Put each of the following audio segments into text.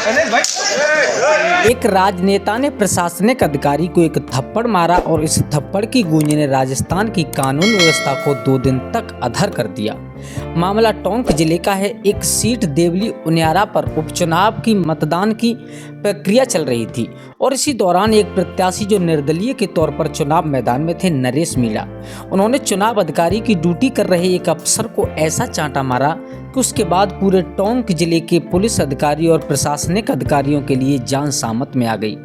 एक राजनेता ने प्रशासनिक अधिकारी को एक थप्पड़ मारा और इस थप्पड़ की गूंज ने राजस्थान की कानून व्यवस्था को 2 दिन तक अधर कर दिया। मामला टोंक जिले का है। एक सीट देवली उनियारा पर उपचुनाव की मतदान की प्रक्रिया चल रही थी और इसी दौरान एक प्रत्याशी जो निर्दलीय के तौर पर चुनाव मैदान में थे, नरेश मीणा, उन्होंने चुनाव अधिकारी की ड्यूटी कर रहे एक अफसर को ऐसा चांटा मारा कि उसके बाद पूरे टोंक जिले के पुलिस अधिकारी और प्रशासनिक अधिकारियों के लिए जान सामत में आ गई।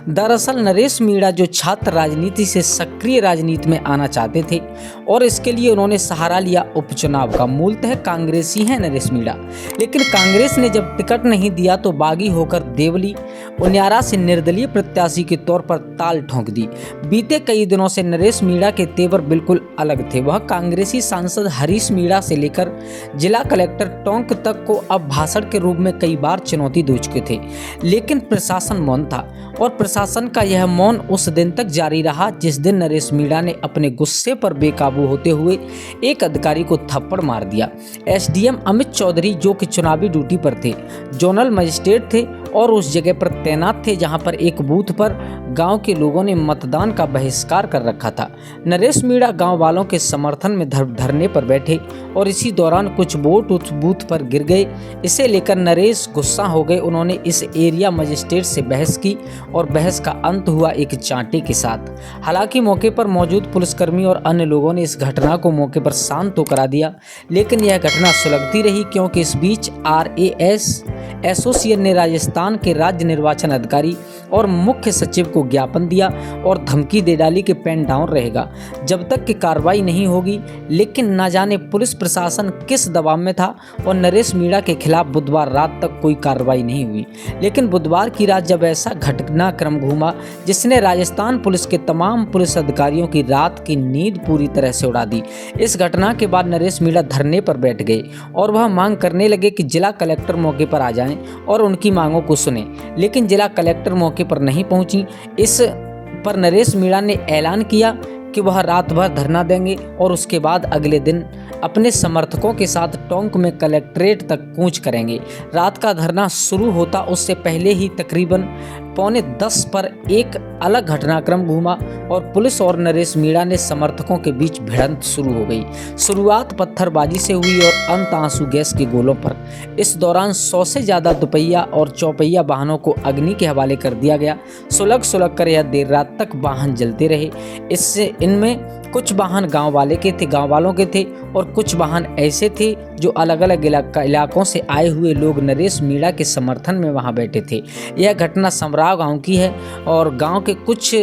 दरअसल नरेश मीणा जो छात्र राजनीति से सक्रिय राजनीति में आना चाहते थे और इसके लिए उन्होंने सहारा लिया उपचुनाव का। मूलतः कांग्रेसी हैं नरेश मीणा, लेकिन कांग्रेस ने जब टिकट नहीं दिया तो बागी होकर देवली उनियारा से निर्दलीय प्रत्याशी के तौर पर ताल ठोंक दी। बीते कई दिनों से नरेश मीणा के तेवर बिल्कुल अलग थे। वह कांग्रेसी सांसद हरीश मीणा से लेकर जिला कलेक्टर टोंक तक को अब भाषण के रूप में कई बार चुनौती दे चुके थे, लेकिन प्रशासन मौन था और प्रशासन का यह मौन उस दिन तक जारी रहा जिस दिन नरेश मीणा ने अपने गुस्से पर बेकाबू होते हुए एक अधिकारी को थप्पड़ मार दिया। एसडीएम अमित चौधरी जो कि चुनावी ड्यूटी पर थे, जोनल मजिस्ट्रेट थे और उस जगह पर तैनात थे जहां पर एक बूथ पर गांव के लोगों ने मतदान का बहिष्कार कर रखा था। नरेश मीणा गांव वालों के समर्थन में धरने पर बैठे और इसी दौरान कुछ वोट उस बूथ पर गिर गए। इसे लेकर नरेश गुस्सा हो गए। उन्होंने इस एरिया मजिस्ट्रेट से बहस की और बहस का अंत हुआ एक चांटे के साथ। हालांकि मौके पर मौजूद पुलिसकर्मी और अन्य लोगों ने इस घटना को मौके पर शांत तो करा दिया, लेकिन यह घटना सुलगती रही क्योंकि इस बीच RAS एसोसिएशन ने राजस्थान के राज्य निर्वाचन अधिकारी और मुख्य सचिव को ज्ञापन दिया और धमकी दे डाली कि पेन डाउन रहेगा जब तक कि कार्रवाई नहीं होगी। लेकिन न जाने पुलिस प्रशासन किस दबाव में था और नरेश मीणा के खिलाफ बुधवार रात तक कोई कार्रवाई नहीं हुई। लेकिन बुधवार की रात जब ऐसा घटनाक्रम घूमा जिसने राजस्थान पुलिस के तमाम पुलिस अधिकारियों की रात की नींद पूरी तरह से उड़ा दी। इस घटना के बाद नरेश मीणा धरने पर बैठ गए और वह मांग करने लगे कि जिला कलेक्टर मौके पर आ जाएं और उनकी मांगों को सुने, लेकिन जिला कलेक्टर मौके पर नहीं पहुंची। इस पर नरेश मीणा ने ऐलान किया कि वह रात भर धरना देंगे और उसके बाद अगले दिन अपने समर्थकों के साथ टोंक में कलेक्ट्रेट तक कूच करेंगे। रात का धरना शुरू होता उससे पहले ही तकरीबन 9:45 पर एक अलग घटनाक्रम घूमा और पुलिस और नरेश मीणा ने समर्थकों के बीच भिड़ंत शुरू हो गई। शुरुआत पत्थरबाजी से हुई और अंत आंसू गैस के गोलों पर। इस दौरान 100 से ज़्यादा दुपहिया और चौपहिया वाहनों को अग्नि के हवाले कर दिया गया। सुलग सुलग कर यह देर रात तक वाहन जलते रहे। इससे इनमें कुछ वाहन गांव वालों के थे और कुछ वाहन ऐसे थे जो अलग अलग इलाकों से आए हुए लोग नरेश मीणा के समर्थन में वहां बैठे थे। यह घटना समराव गांव की है और गांव के कुछ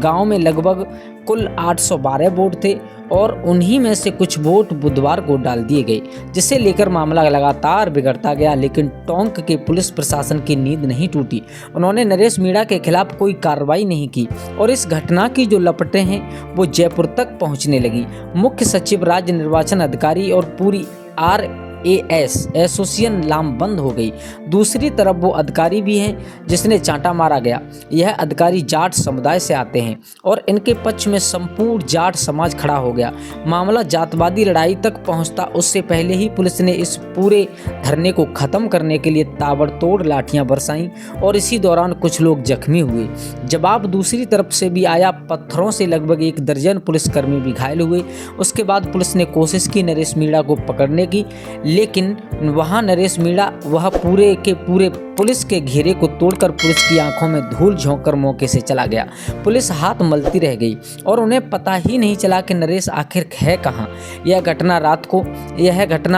गांव में लगभग कुल 812 वोट थे और उन्हीं में से कुछ वोट बुधवार को डाल दिए गए, जिसे लेकर मामला लगातार बिगड़ता गया। लेकिन टोंक के पुलिस प्रशासन की नींद नहीं टूटी। उन्होंने नरेश मीणा के खिलाफ कोई कार्रवाई नहीं की और इस घटना की जो लपटें हैं वो जयपुर तक पहुंचने लगी। मुख्य सचिव, राज्य निर्वाचन अधिकारी और पूरी RAS एसोसिएशन लामबंद हो गई। दूसरी तरफ वो अधिकारी भी हैं जिसने चांटा मारा गया। यह अधिकारी जाट समुदाय से आते हैं और इनके पक्ष में संपूर्ण जाट समाज खड़ा हो गया। मामला जातवादी लड़ाई तक पहुंचता उससे पहले ही पुलिस ने इस पूरे धरने को खत्म करने के लिए ताबड़तोड़ लाठियां बरसाईं और इसी दौरान कुछ लोग जख्मी हुए। जवाब दूसरी तरफ से भी आया। पत्थरों से लगभग 1 दर्जन पुलिसकर्मी भी घायल हुए। उसके बाद पुलिस ने कोशिश की नरेश मीणा को पकड़ने की, लेकिन वहां नरेश मीणा वह पूरे के पूरे पुलिस के घेरे को तोड़कर पुलिस की आंखों में धूल झोंककर मौके से चला गया। पुलिस हाथ मलती रह गई और उन्हें पता ही नहीं चला कि नरेश आखिर है कहां। यह घटना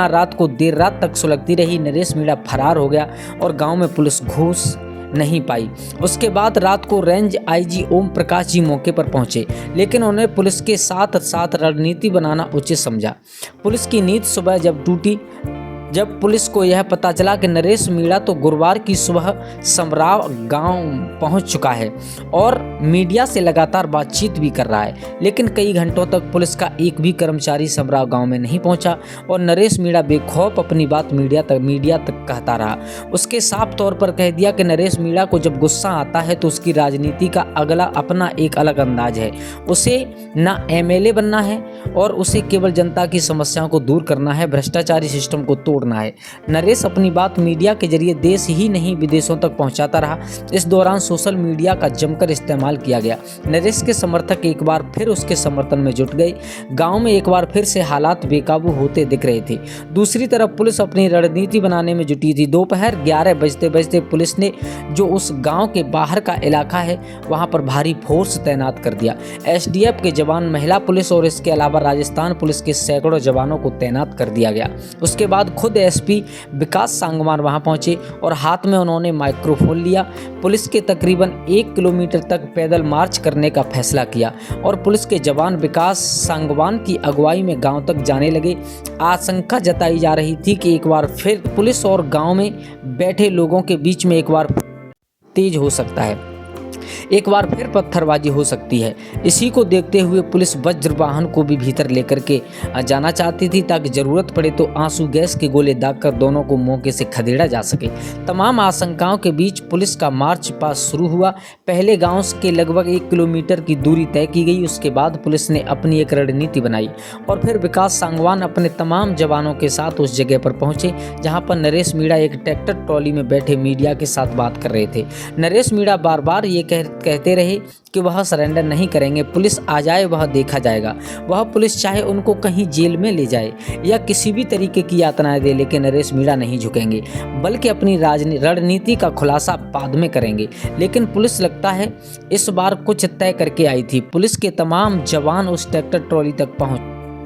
रात को देर रात तक सुलगती रही। नरेश मीणा फरार हो गया और गांव में पुलिस घुस नहीं पाई। उसके बाद रात को रेंज IG ओम प्रकाश जी मौके पर पहुंचे, लेकिन उन्हें पुलिस के साथ साथ रणनीति बनाना उचित समझा। पुलिस की नींद सुबह जब टूटी, जब पुलिस को यह पता चला कि नरेश मीणा तो गुरुवार की सुबह समराव गांव पहुंच चुका है और मीडिया से लगातार बातचीत भी कर रहा है, लेकिन कई घंटों तक पुलिस का एक भी कर्मचारी समराव गांव में नहीं पहुंचा और नरेश मीणा बेखौफ अपनी बात मीडिया तक कहता रहा। उसके साफ तौर पर कह दिया कि नरेश मीणा को जब गुस्सा आता है तो उसकी राजनीति का अगला अपना एक अलग अंदाज है। उसे ना MLA बनना है और उसे केवल जनता की समस्याओं को दूर करना है, भ्रष्टाचारी सिस्टम को तोड़ तोड़ना है। नरेश अपनी बात मीडिया के जरिए देश ही नहीं विदेशों तक पहुंचाता रहा। इस दौरान सोशल मीडिया का जमकर इस्तेमाल किया गया। नरेश के समर्थक एक बार फिर उसके समर्थन में जुट गए। गांव में एक बार फिर से हालात बेकाबू होते दिख रहे थे। दूसरी तरफ पुलिस अपनी रणनीति बनाने में जुटी थी। दोपहर 11 बजते बजते पुलिस ने जो उस गांव के बाहर का इलाका है वहां पर भारी फोर्स तैनात कर दिया। एसडीएफ के जवान, महिला पुलिस और इसके अलावा राजस्थान पुलिस के सैकड़ों जवानों को तैनात कर दिया गया। उसके बाद खुद एसपी विकास सांगवान वहां पहुंचे और हाथ में उन्होंने माइक्रोफोन लिया। पुलिस के तकरीबन 1 किलोमीटर तक पैदल मार्च करने का फैसला किया और पुलिस के जवान विकास सांगवान की अगुवाई में गांव तक जाने लगे। आशंका जताई जा रही थी कि एक बार फिर पुलिस और गांव में बैठे लोगों के बीच में एक बार तेज हो सकता है, एक बार फिर पत्थरबाजी हो सकती है। इसी को देखते हुए पुलिस वज्र वाहन को भी भीतर लेकर के जाना चाहती थी ताकि जरूरत पड़े तो आंसू गैस के गोले दागकर दोनों को मौके से खदेड़ा जा सके। तमाम आशंकाओं के बीच पुलिस का मार्च पास शुरू हुआ। पहले गांव के लगभग 1 किलोमीटर की दूरी तय की गई। उसके बाद पुलिस ने अपनी एक रणनीति बनाई और फिर विकास सांगवान अपने तमाम जवानों के साथ उस जगह पर पहुंचे जहां पर नरेश मीणा एक ट्रैक्टर ट्रॉली में बैठे मीडिया के साथ बात कर रहे थे। नरेश मीणा बार बार ये कहते रहे कि वह सरेंडर नहीं करेंगे, पुलिस आ जाए वह देखा जाएगा। वह पुलिस चाहे उनको कहीं जेल में ले जाए या किसी भी तरीके की यातनाएं दे, लेकिन नरेश मीणा नहीं झुकेंगे बल्कि अपनी रणनीति का खुलासा बाद में करेंगे। लेकिन पुलिस लगता है इस बार कुछ तय करके आई थी। पुलिस के तमाम जवान उस ट्रैक्टर ट्रॉली तक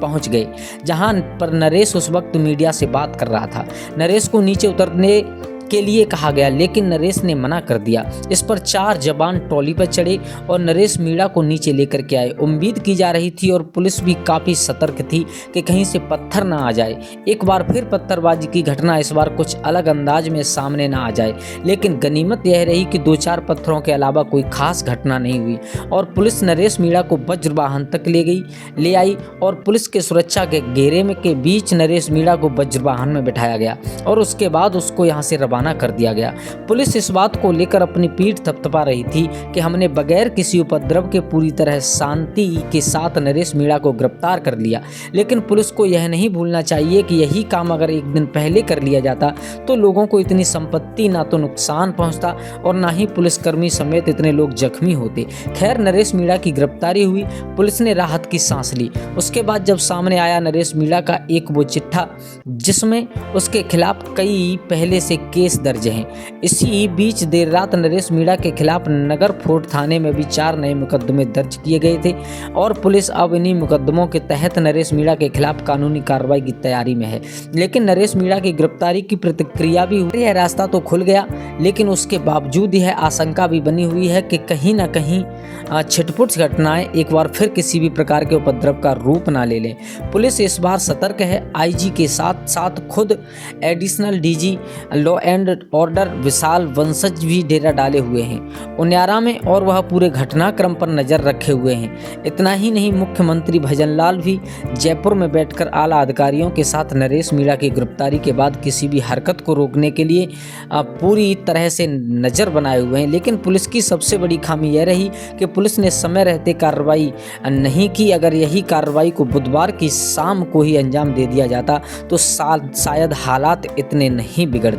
पहुंच गए जहां पर नरेश उस वक्त मीडिया से बात कर रहा था। नरेश को नीचे उतरने के लिए कहा गया लेकिन नरेश ने मना कर दिया। इस पर 4 जवान ट्रॉली पर चढ़े और नरेश मीणा को नीचे लेकर के आए। उम्मीद की जा रही थी और पुलिस भी काफ़ी सतर्क थी कि कहीं से पत्थर ना आ जाए। एक बार फिर पत्थरबाजी की घटना इस बार कुछ अलग अंदाज में सामने ना आ जाए, लेकिन गनीमत यह रही कि 2-4 पत्थरों के अलावा कोई खास घटना नहीं हुई और पुलिस नरेश मीणा को वज्र वाहन तक ले आई और पुलिस के सुरक्षा के घेरे में के बीच नरेश मीणा को वज्र वाहन में बिठाया गया और उसके बाद उसको यहाँ से रवाना कर दिया गया। पुलिस इस बात को लेकर अपनी पीठ थपथपा रही थी कि हमने बगैर किसी उपद्रव के पूरी तरह शांति के साथ नरेश मीणा को गिरफ्तार कर लिया। लेकिन पुलिस को यह नहीं भूलना चाहिए कि यही काम अगर एक दिन पहले कर लिया जाता तो लोगों को इतनी संपत्ति ना तो नुकसान पहुंचता और ना ही पुलिसकर्मी समेत इतने लोग जख्मी होते। खैर, नरेश मीणा की गिरफ्तारी हुई, पुलिस ने राहत की सांस ली। उसके बाद जब सामने आया नरेश मीणा का एक वो चिट्ठा जिसमें उसके खिलाफ कई पहले से केस दर्ज हैं। इसी बीच देर रात नरेश मीणा के खिलाफ नगर फोर्ट थाने में भी 4 नए मुकदमे दर्ज किए गए थे और पुलिस अब इन्हीं मुकदमों के तहत नरेश मीणा के खिलाफ कानूनी कार्रवाई की तैयारी में है। लेकिन नरेश मीणा की गिरफ्तारी की प्रतिक्रिया भी हुई है। रास्ता तो खुल गया, लेकिन उसके बावजूद यह आशंका भी बनी हुई है कि कहीं ना कहीं छिटपुट घटनाएं एक बार फिर किसी भी प्रकार के उपद्रव का रूप ना ले लें। पुलिस इस बार सतर्क है। आईजी के साथ साथ खुद additional DG law and order Vishal Vanshaj भी डेरा डाले हुए हैं उन्यारा में और वह पूरे घटनाक्रम पर नजर रखे हुए हैं। इतना ही नहीं, मुख्यमंत्री भजनलाल भी जयपुर में बैठकर आला अधिकारियों के साथ नरेश मीणा की गिरफ्तारी के बाद किसी भी हरकत को रोकने के लिए पूरी तरह से नजर बनाए हुए हैं। लेकिन पुलिस की सबसे बड़ी खामी यह रही कि पुलिस ने समय रहते कार्रवाई नहीं की। अगर यही कार्रवाई को बुधवार की शाम को ही अंजाम दे दिया जाता तो शायद हालात इतने नहीं बिगड़ते।